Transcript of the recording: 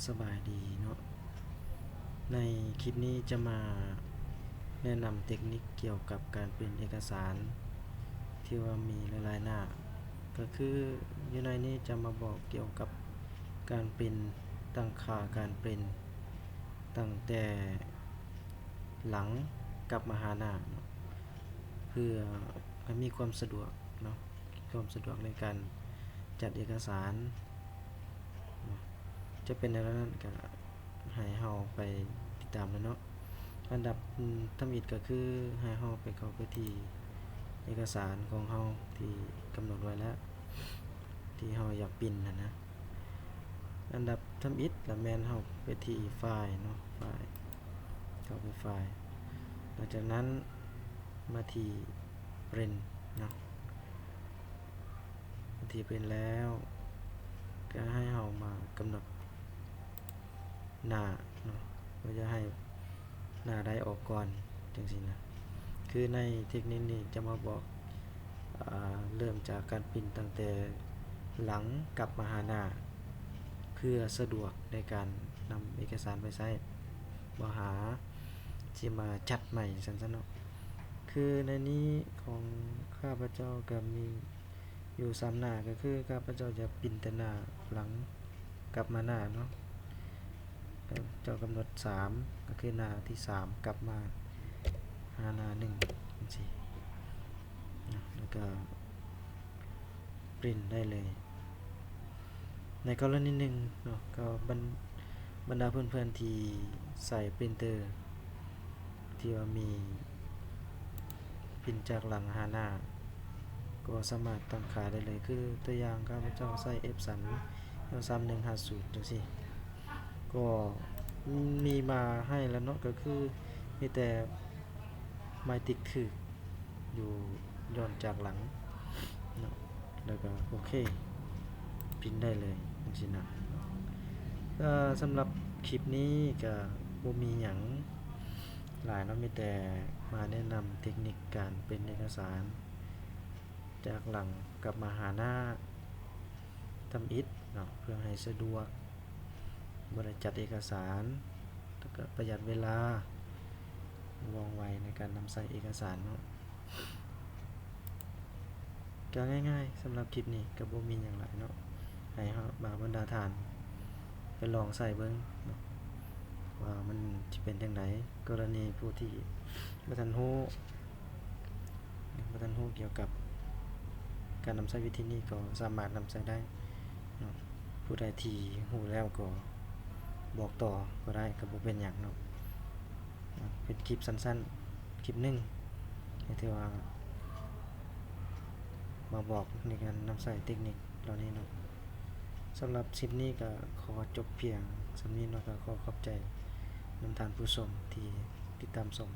สบายดีเนาะในคลิปนี้จะมาแนะนำเทคนิคเกี่ยวกับการปริ้นเอกสารที่ว่ามีหลายๆหน้าก็คืออยู่ในนี้จะมาบอกเกี่ยวกับการปริ้นตั้งค่าการปริ้นตั้งแต่หลังกลับมาหาหน้าเพื่อให้มีความสะดวกเนาะความสะดวกในการจัดเอกสารจะเป็นในนั้นก็ให้เฮาไปติดตามแล้วเนาะอันดับทำอิฐก็คือให้เฮาไปเข้าไปที่เอกสารของเฮาที่กำหนดไว้แล้วที่เฮาอยากปริ้นนะอันดับทำอิฐแล้วแม่นเฮาไปที่ไฟล์เนาะไฟล์เข้าไปไฟล์หลังจากนั้นมาที่ปริ้นเนาะที่ปริ้นแล้วก็ให้เฮามากำหนดหน้าเนาะว่าจะให้หน้าใดออกก่อนจังซี่นะคือในเทคนิคนี้จะมาบอกเริ่มจากการปริ้นตั้งแต่หลังกลับมาหาหน้าเพื่อสะดวกในการนำเอกสารไปใช้บ่หาสิมาจัดใหม่ซั่นๆเนาะคือในนี้ของข้าพเจ้าก็มีอยู่3หน้าก็คือข้าพเจ้าจะปริ้นแต่หน้าหลังกลับมาหน้าเนาะเจ้ากำหนด3ก็คือหน้าที่3กลับมาหาหน้า1จังซี่แล้วก็ปริ้นได้เลยในกรณีหนึ่งเนาะก็บรรดาเพื่อนๆที่ใส่ปรินเตอร์ที่ว่ามีพิมพ์จากหลังหาหน้าก็สามารถตั้งค่าได้เลยคือตัวอย่างข้าพเจ้าใส่ Epson L3150 จังซี่ก็มีมาให้แล้วเนาะก็คือมีแต่ไม้ติ๊กถืออยู่ย้อนจากหลังเนาะแล้วก็โอเคพิมพ์ได้เลยจังซี่นะสำหรับคลิปนี้ก็บ่มีหยังหลายเนาะมีแต่มาแนะนำเทคนิคการเป็นเอกสารจากหลังกลับมาหาหน้าทำอิฐเนาะเพื่อให้สะดวกบริจัดเอกสารแล้วก็ประหยัดเวลาว่องไวในการนำใส่เอกสารเนาะก็ง่ายๆสำหรับคลิปนี้ก็บ่มีหยังหลายเนาะให้เฮาบรรดาท่านไปลองใส่เบิ่งเนาะว่ามันสิเป็นจังไดกรณีผู้ที่บ่ทันรู้เกี่ยวกับการนำใช้วิธีนี้ก็สามารถนำใช้ได้เนาะผู้ใดที่รู้แล้วก็บอกต่อก็ได้ก็บ่เป็นหยังเนาะเป็นคลิปสั้นๆคลิปหนึ่งที่ว่ามาบอกในการนำใช้เทคนิคเหล่านี้เนาะสำหรับคลิปนี้ก็ขอจบเพียงสำนี้เนาะก็ขอขอบใจนำท่านผู้ชมที่ติดตามชม